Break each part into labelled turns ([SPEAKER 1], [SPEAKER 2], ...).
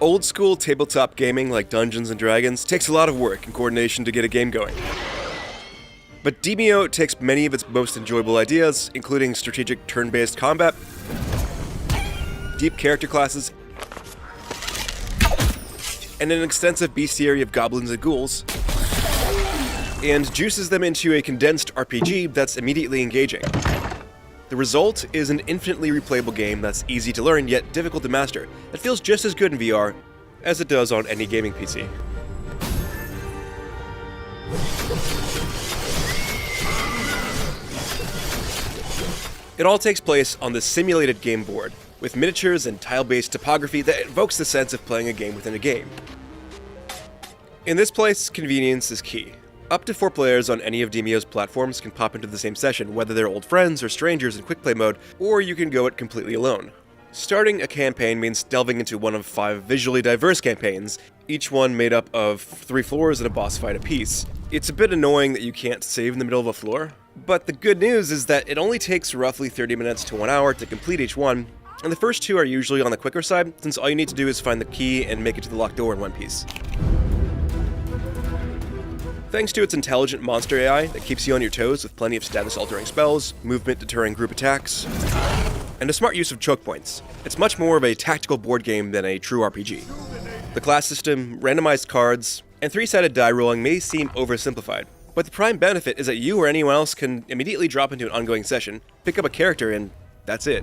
[SPEAKER 1] Old-school tabletop gaming like Dungeons & Dragons takes a lot of work and coordination to get a game going. But Demeo takes many of its most enjoyable ideas, including strategic turn-based combat, deep character classes, and an extensive bestiary of goblins and ghouls, and juices them into a condensed RPG that's immediately engaging. The result is an infinitely replayable game that's easy to learn yet difficult to master, that feels just as good in VR as it does on any gaming PC. It all takes place on the simulated game board, with miniatures and tile-based topography that evokes the sense of playing a game within a game. In this place, convenience is key. Up to 4 players on any of Demeo's platforms can pop into the same session, whether they're old friends or strangers in quick play mode, or you can go it completely alone. Starting a campaign means delving into one of 5 visually diverse campaigns, each one made up of 3 floors and a boss fight apiece. It's a bit annoying that you can't save in the middle of a floor, but the good news is that it only takes roughly 30 minutes to 1 hour to complete each one, and the first 2 are usually on the quicker side, since all you need to do is find the key and make it to the locked door in one piece. Thanks to its intelligent monster AI that keeps you on your toes with plenty of status-altering spells, movement-deterring group attacks, and a smart use of choke points, it's much more of a tactical board game than a true RPG. The class system, randomized cards, and 3-sided die rolling may seem oversimplified, but the prime benefit is that you or anyone else can immediately drop into an ongoing session, pick up a character, and that's it.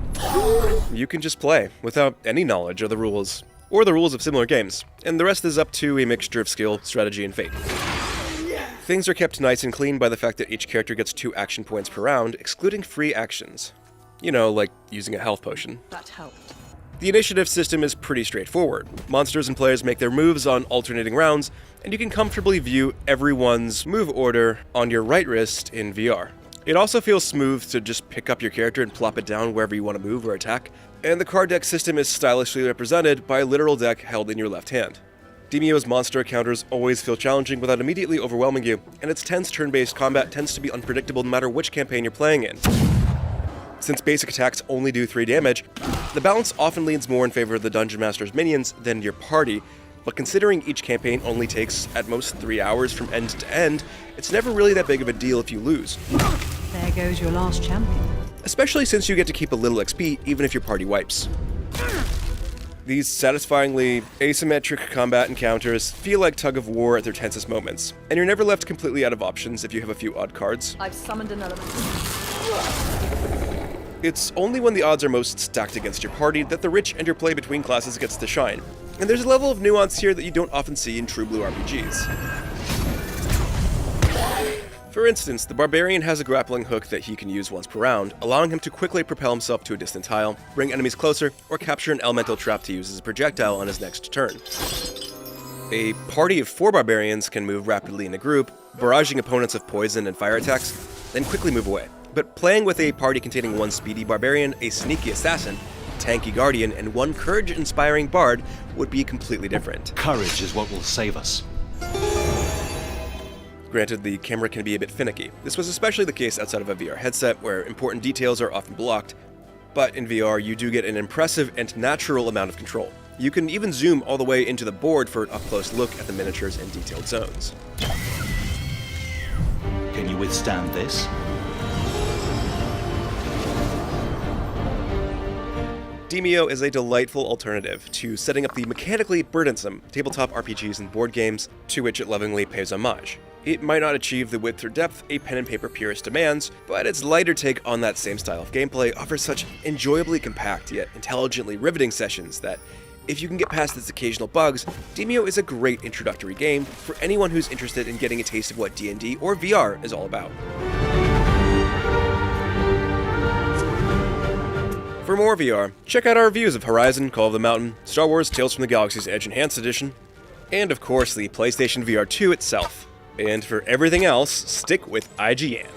[SPEAKER 1] You can just play, without any knowledge of the rules, or the rules of similar games, and the rest is up to a mixture of skill, strategy, and fate. Things are kept nice and clean by the fact that each character gets 2 action points per round, excluding free actions. You know, like using a health potion.
[SPEAKER 2] That helped.
[SPEAKER 1] The initiative system is pretty straightforward. Monsters and players make their moves on alternating rounds, and you can comfortably view everyone's move order on your right wrist in VR. It also feels smooth to just pick up your character and plop it down wherever you want to move or attack, and the card deck system is stylishly represented by a literal deck held in your left hand. Demeo's monster encounters always feel challenging without immediately overwhelming you, and its tense turn-based combat tends to be unpredictable no matter which campaign you're playing in. Since basic attacks only do 3 damage, the balance often leans more in favor of the Dungeon Master's minions than your party, but considering each campaign only takes at most 3 hours from end to end, it's never really that big of a deal if you lose.
[SPEAKER 2] There goes your last champion.
[SPEAKER 1] Especially since you get to keep a little XP even if your party wipes. These satisfyingly asymmetric combat encounters feel like tug-of-war at their tensest moments, and you're never left completely out of options if you have a few odd cards.
[SPEAKER 2] I've summoned an element.
[SPEAKER 1] It's only when the odds are most stacked against your party that the rich interplay between classes gets to shine, and there's a level of nuance here that you don't often see in true blue RPGs. For instance, the Barbarian has a grappling hook that he can use once per round, allowing him to quickly propel himself to a distant tile, bring enemies closer, or capture an elemental trap to use as a projectile on his next turn. A party of 4 Barbarians can move rapidly in a group, barraging opponents of poison and fire attacks, then quickly move away. But playing with a party containing 1 speedy Barbarian, a sneaky assassin, tanky Guardian, and 1 courage-inspiring Bard would be completely different.
[SPEAKER 3] Courage is what will save us.
[SPEAKER 1] Granted, the camera can be a bit finicky. This was especially the case outside of a VR headset, where important details are often blocked, but in VR you do get an impressive and natural amount of control. You can even zoom all the way into the board for an up-close look at the miniatures and detailed zones.
[SPEAKER 3] Can you withstand this?
[SPEAKER 1] Demeo is a delightful alternative to setting up the mechanically burdensome tabletop RPGs and board games to which it lovingly pays homage. It might not achieve the width or depth a pen and paper purist demands, but its lighter take on that same style of gameplay offers such enjoyably compact yet intelligently riveting sessions that, if you can get past its occasional bugs, Demeo is a great introductory game for anyone who's interested in getting a taste of what D&D or VR is all about. For more VR, check out our reviews of Horizon, Call of the Mountain, Star Wars Tales from the Galaxy's Edge Enhanced Edition, and of course the PlayStation VR 2 itself. And for everything else, stick with IGN.